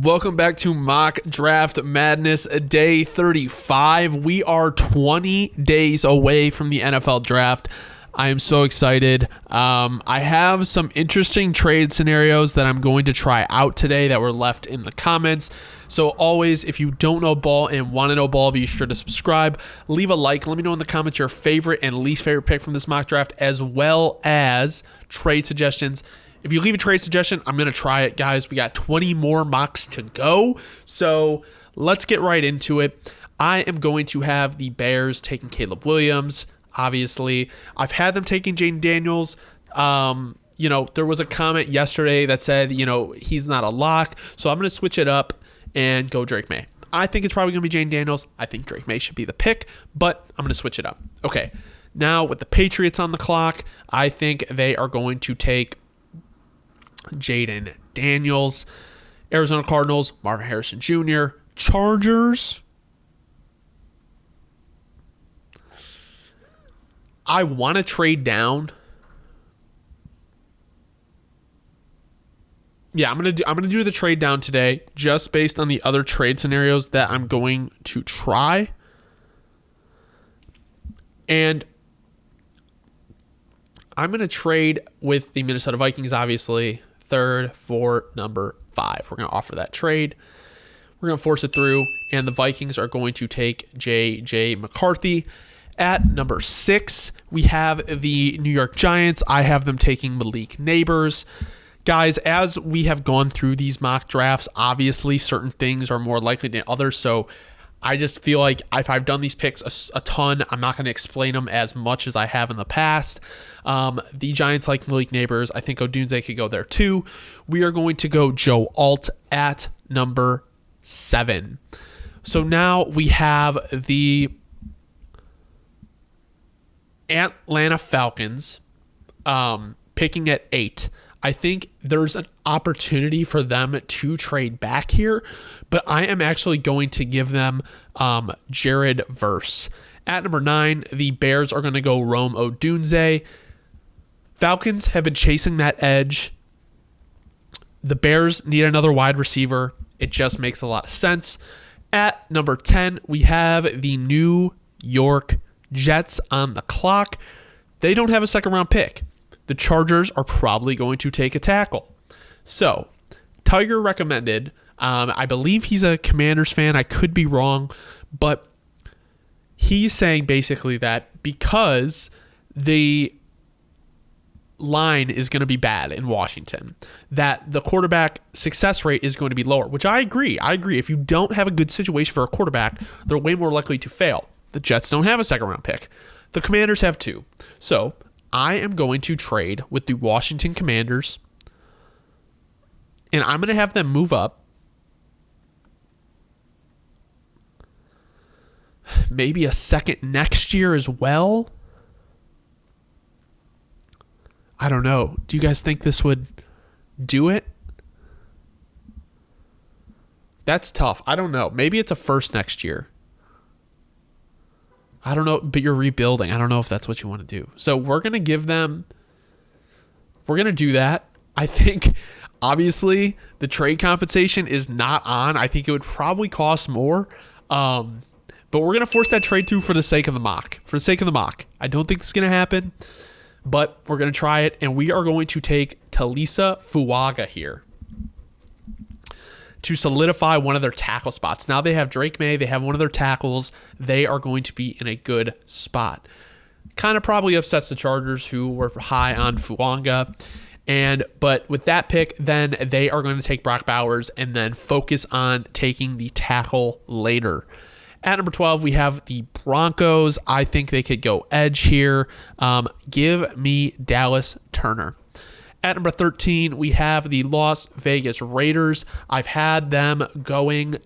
Welcome back to Mock Draft Madness Day 35. We are 20 days away from the NFL Draft. I am so excited. I have some interesting trade scenarios that I'm going to try out today that were left in the comments. So always, if you don't know ball and want to know ball, be sure to subscribe. Leave a like. Let me know in the comments your favorite and least favorite pick from this mock draft, as well as trade suggestions. If you leave a trade suggestion, I'm going to try it, guys. We got 20 more mocks to go, so let's get right into it. I am going to have the Bears taking Caleb Williams, obviously. I've had them taking Jaden Daniels. There was a comment yesterday that said, he's not a lock, so I'm going to switch it up and go Drake May. I think it's probably going to be Jaden Daniels. I think Drake May should be the pick, but I'm going to switch it up. Okay, now with the Patriots on the clock, I think they are going to take Jaden Daniels. Arizona Cardinals, Marvin Harrison Jr. Chargers, I want to trade down. Yeah, I'm gonna do the trade down today, just based on the other trade scenarios that I'm going to try. And I'm gonna trade with the Minnesota Vikings, obviously. Third for number 5. We're going to offer that trade. We're going to force it through, and the Vikings are going to take J.J. McCarthy. At number 6, we have the New York Giants. I have them taking Malik Neighbors. Guys, as we have gone through these mock drafts, obviously certain things are more likely than others, so I just feel like if I've done these picks a ton, I'm not going to explain them as much as I have in the past. The Giants like Malik Neighbors. I think Odunze could go there too. We are going to go Joe Alt at number 7. So now we have the Atlanta Falcons picking at 8. I think there's an opportunity for them to trade back here, but I am actually going to give them Jared Verse. At number 9, the Bears are going to go Rome Odunze. Falcons have been chasing that edge. The Bears need another wide receiver. It just makes a lot of sense. At number 10, we have the New York Jets on the clock. They don't have a second-round pick. The Chargers are probably going to take a tackle. So, Tiger recommended, I believe he's a Commanders fan. I could be wrong, but he's saying basically that because the line is going to be bad in Washington, that the quarterback success rate is going to be lower, which I agree. If you don't have a good situation for a quarterback, they're way more likely to fail. The Jets don't have a second-round pick. The Commanders have 2. So, I am going to trade with the Washington Commanders, and I'm going to have them move up. Maybe a second next year as well. I don't know. Do you guys think this would do it? That's tough. I don't know. Maybe it's a first next year. I don't know, but you're rebuilding. I don't know if that's what you want to do. So we're going to do that. I think, obviously, the trade compensation is not on. I think it would probably cost more. But we're going to force that trade through for the sake of the mock. I don't think it's going to happen, but we're going to try it. And we are going to take Talisa Fuaga here to solidify one of their tackle spots. Now they have Drake May. They have one of their tackles. They are going to be in a good spot. Kind of probably upsets the Chargers, who were high on Fuaga. But with that pick, then they are going to take Brock Bowers and then focus on taking the tackle later. At number 12, we have the Broncos. I think they could go edge here. Give me Dallas Turner. At number 13, we have the Las Vegas Raiders. I've had them going,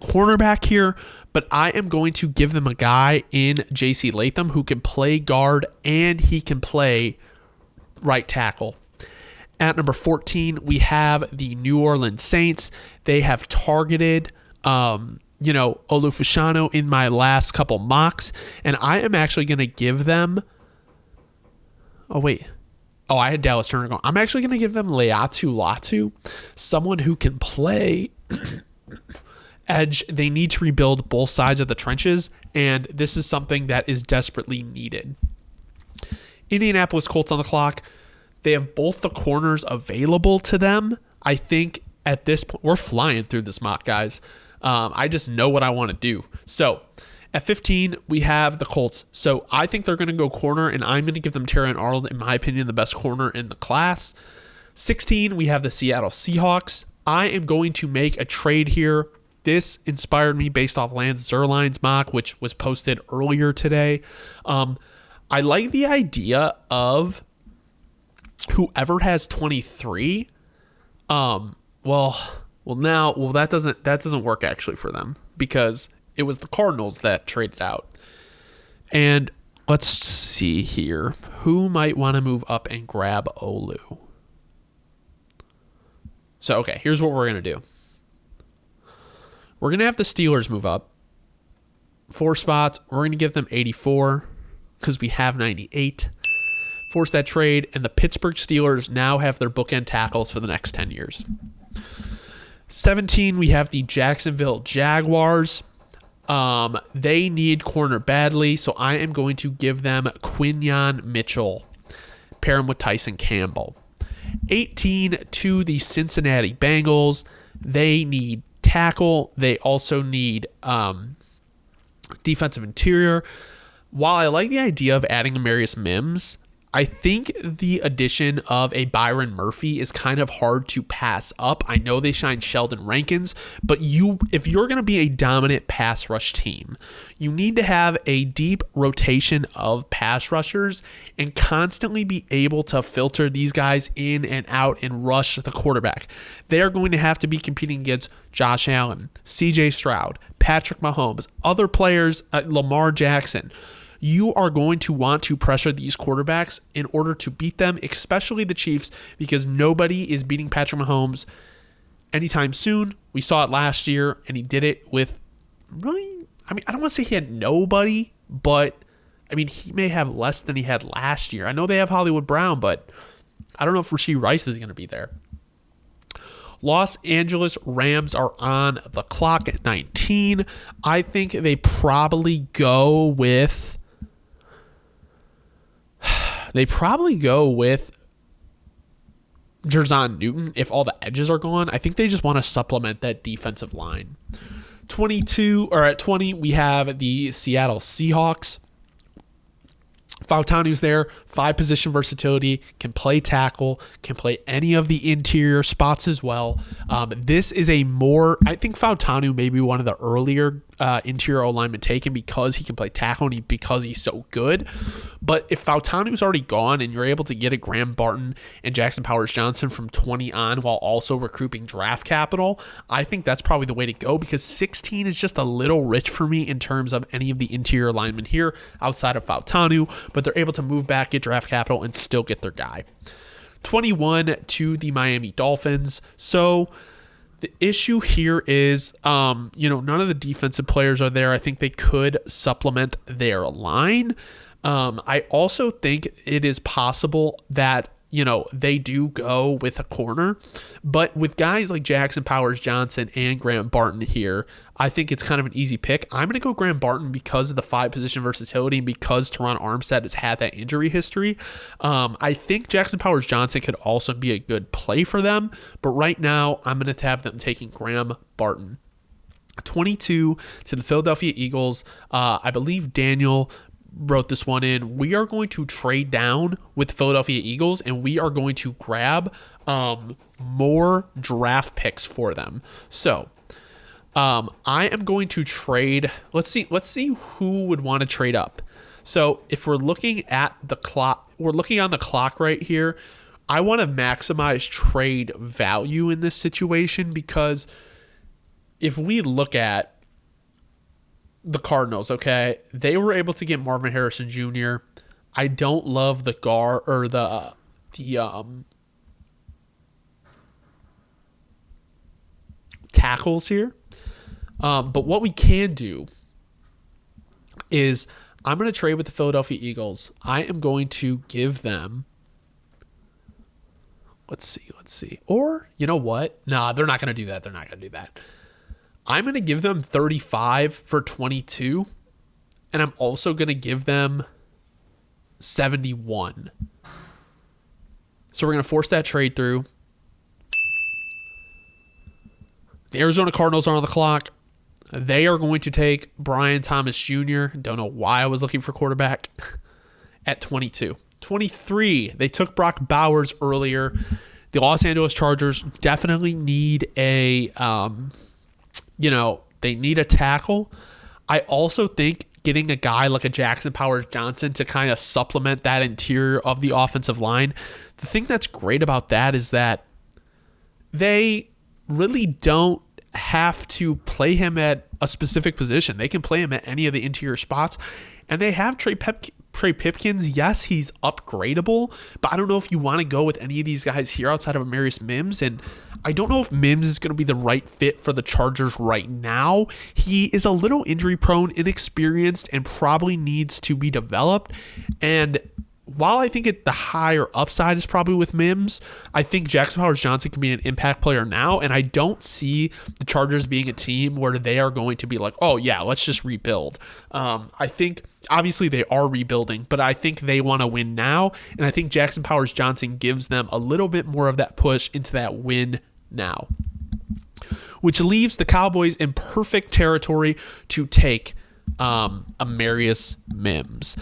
cornerback here, but I am going to give them a guy in J.C. Latham who can play guard and he can play right tackle. At number 14, we have the New Orleans Saints. They have targeted, Olufashano in my last couple mocks, and I am actually going to give them. Oh, wait. Oh, I had Dallas Turner going. I'm actually going to give them Leatu Latu, someone who can play edge. They need to rebuild both sides of the trenches, and this is something that is desperately needed. Indianapolis Colts on the clock. They have both the corners available to them. I think at this point, we're flying through this mock, guys. I just know what I want to do. So at 15, we have the Colts. So I think they're going to go corner, and I'm going to give them Terran Arnold, in my opinion, the best corner in the class. 16, we have the Seattle Seahawks. I am going to make a trade here. This inspired me based off Lance Zierlein's mock, which was posted earlier today. I like the idea of whoever has 23. That doesn't work actually for them, because it was the Cardinals that traded out. And let's see here. Who might want to move up and grab Olu? So, okay, here's what we're going to do. We're going to have the Steelers move up 4 spots. We're going to give them 84 because we have 98. Force that trade, and the Pittsburgh Steelers now have their bookend tackles for the next 10 years. 17, we have the Jacksonville Jaguars. They need corner badly, so I am going to give them Quinyon Mitchell. Pair him with Tyson Campbell. 18 to the Cincinnati Bengals. They need tackle. They also need defensive interior. While I like the idea of adding Amarius Mims, I think the addition of a Byron Murphy is kind of hard to pass up. I know they signed Sheldon Rankins, but if you're going to be a dominant pass rush team, you need to have a deep rotation of pass rushers and constantly be able to filter these guys in and out and rush the quarterback. They are going to have to be competing against Josh Allen, CJ Stroud, Patrick Mahomes, other players, Lamar Jackson. You are going to want to pressure these quarterbacks in order to beat them, especially the Chiefs, because nobody is beating Patrick Mahomes anytime soon. We saw it last year, and he did it with really, I don't want to say he had nobody, but he may have less than he had last year. I know they have Hollywood Brown, but I don't know if Rashee Rice is going to be there. Los Angeles Rams are on the clock at 19. I think they probably go with Jerzon Newton if all the edges are gone. I think they just want to supplement that defensive line. 20, we have the Seattle Seahawks. Fautanu's there, 5-position versatility, can play tackle, can play any of the interior spots as well. This is I think Fautanu may be one of the earlier interior O-linemen taken because he can play tackle and because he's so good. But if Fautanu's already gone and you're able to get a Graham Barton and Jackson Powers-Johnson from 20 on while also recouping draft capital, I think that's probably the way to go, because 16 is just a little rich for me in terms of any of the interior linemen here outside of Fautanu, but they're able to move back, get draft capital, and still get their guy. 21 to the Miami Dolphins. So the issue here is, none of the defensive players are there. I think they could supplement their line. I also think it is possible that, they do go with a corner. But with guys like Jackson Powers-Johnson and Graham Barton here, I think it's kind of an easy pick. I'm going to go Graham Barton because of the 5-position versatility and because Teron Armstead has had that injury history. I think Jackson Powers-Johnson could also be a good play for them. But right now, I'm going to have them taking Graham Barton. 22 to the Philadelphia Eagles. I believe Daniel wrote this one in. We are going to trade down with Philadelphia Eagles, and we are going to grab more draft picks for them. So I am going to trade. Let's see who would want to trade up. So if we're looking at the clock, we're looking on the clock right here. I want to maximize trade value in this situation, because if we look at the Cardinals, okay, they were able to get Marvin Harrison Jr. I don't love the guard or the tackles here. But what we can do is I'm going to trade with the Philadelphia Eagles. I am going to give them Let's see. Or, you know what? Nah, they're not going to do that. I'm going to give them 35 for 22, and I'm also going to give them 71. So we're going to force that trade through. The Arizona Cardinals are on the clock. They are going to take Brian Thomas Jr. Don't know why I was looking for quarterback at 22. 23, they took Brock Bowers earlier. The Los Angeles Chargers definitely need they need a tackle. I also think getting a guy like a Jackson Powers-Johnson to kind of supplement that interior of the offensive line. The thing that's great about that is that they really don't have to play him at a specific position. They can play him at any of the interior spots. And they have Trey Pipkins. Yes, he's upgradable, but I don't know if you want to go with any of these guys here outside of Amarius Mims. And I don't know if Mims is going to be the right fit for the Chargers right now. He is a little injury prone, inexperienced, and probably needs to be developed. And while I think the higher upside is probably with Mims, I think Jackson Powers-Johnson can be an impact player now, and I don't see the Chargers being a team where they are going to be like, oh yeah, let's just rebuild. I think obviously they are rebuilding, but I think they want to win now, and I think Jackson Powers-Johnson gives them a little bit more of that push into that win now, which leaves the Cowboys in perfect territory to take Amarius Mims.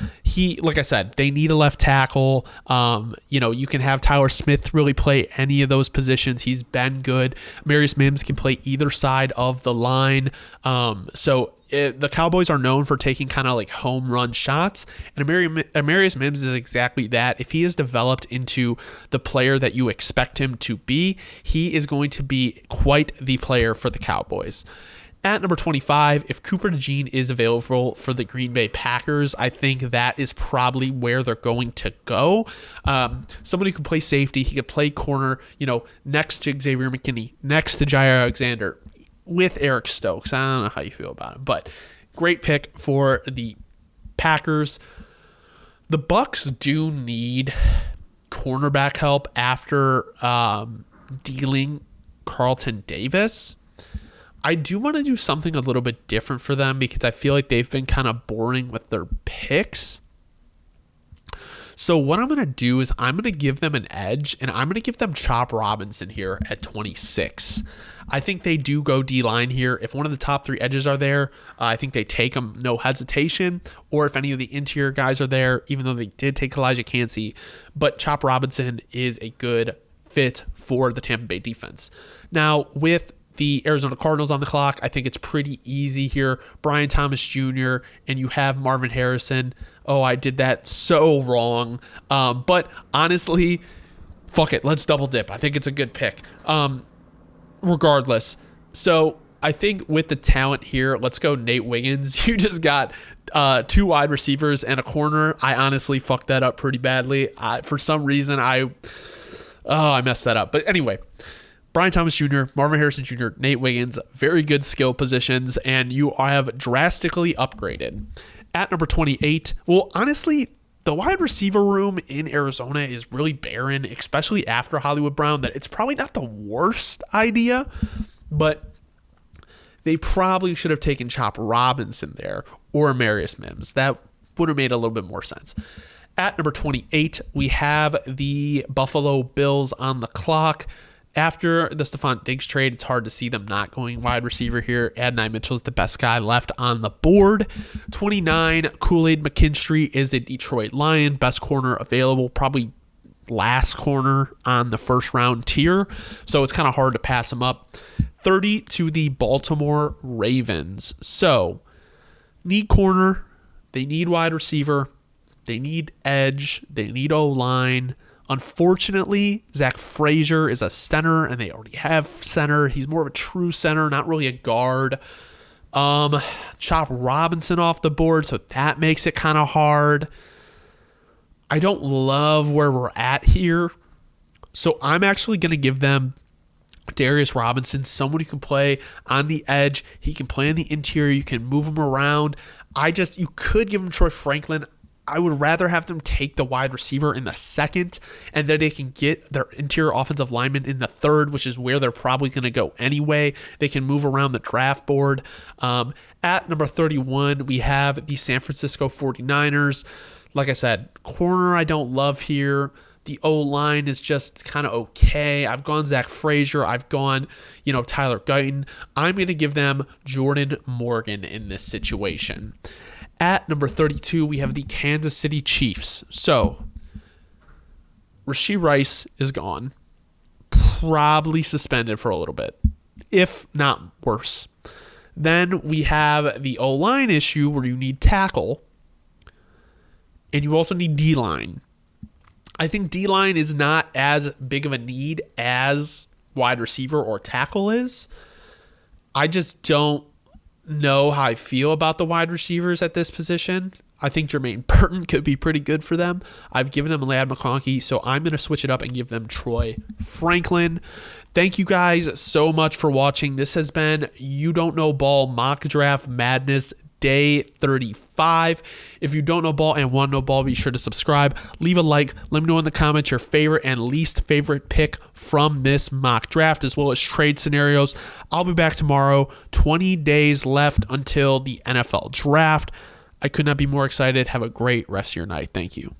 Like I said, they need a left tackle. You can have Tyler Smith really play any of those positions. He's been good. Amarius Mims can play either side of the line. The Cowboys are known for taking kind of like home run shots, and Amarius Mims is exactly that. If he is developed into the player that you expect him to be, he is going to be quite the player for the Cowboys. At number 25, if Cooper DeJean is available for the Green Bay Packers, I think that is probably where they're going to go. Somebody who can play safety, he could play corner, next to Xavier McKinney, next to Jair Alexander, with Eric Stokes. I don't know how you feel about him, but great pick for the Packers. The Bucks do need cornerback help after dealing Carlton Davis. I do want to do something a little bit different for them because I feel like they've been kind of boring with their picks. So what I'm going to do is I'm going to give them an edge, and I'm going to give them Chop Robinson here at 26. I think they do go D-line here. If one of the top three edges are there, I think they take them, no hesitation. Or if any of the interior guys are there, even though they did take Elijah Cansey. But Chop Robinson is a good fit for the Tampa Bay defense. Now, with the Arizona Cardinals on the clock, I think it's pretty easy here. Brian Thomas Jr. and you have Marvin Harrison. Oh, I did that so wrong. But honestly, fuck it. Let's double dip. I think it's a good pick. Regardless. So I think with the talent here, let's go Nate Wiggins. You just got two wide receivers and a corner. I honestly fucked that up pretty badly. For some reason, I messed that up. But anyway, Brian Thomas Jr., Marvin Harrison Jr., Nate Wiggins, very good skill positions, and you have drastically upgraded. At number 28, well, honestly, the wide receiver room in Arizona is really barren, especially after Hollywood Brown, that it's probably not the worst idea, but they probably should have taken Chop Robinson there or Amarius Mims. That would have made a little bit more sense. At number 28, we have the Buffalo Bills on the clock. After the Stephon Diggs trade, it's hard to see them not going wide receiver here. Adonai Mitchell is the best guy left on the board. 29, Kool-Aid McKinstry is a Detroit Lion, best corner available, probably last corner on the first round tier, so it's kind of hard to pass him up. 30 to the Baltimore Ravens. So, need corner, they need wide receiver, they need edge, they need O-line. Unfortunately, Zach Frazier is a center, and they already have center. He's more of a true center, not really a guard. Chop Robinson off the board, so that makes it kind of hard. I don't love where we're at here, so I'm actually going to give them Darius Robinson, someone who can play on the edge. He can play in the interior. You can move him around. You could give him Troy Franklin. I would rather have them take the wide receiver in the second, and then they can get their interior offensive lineman in the third, which is where they're probably going to go anyway. They can move around the draft board. At number 31, we have the San Francisco 49ers. Like I said, corner I don't love here. The O-line is just kind of okay. I've gone Zach Frazier. I've gone, Tyler Guyton. I'm going to give them Jordan Morgan in this situation. At number 32, we have the Kansas City Chiefs. So, Rashee Rice is gone. Probably suspended for a little bit, if not worse. Then we have the O-line issue where you need tackle, and you also need D-line. I think D-line is not as big of a need as wide receiver or tackle is. I just don't know how I feel about the wide receivers at this position. I think Jermaine Burton could be pretty good for them. I've given them Ladd McConkey, so I'm going to switch it up and give them Troy Franklin. Thank you guys so much for watching. This has been You Don't Know Ball Mock Draft Madness Day 35. If you don't know ball and want to know ball, be sure to subscribe. Leave a like. Let me know in the comments your favorite and least favorite pick from this mock draft, as well as trade scenarios. I'll be back tomorrow. 20 days left until the NFL draft. I could not be more excited. Have a great rest of your night. Thank you.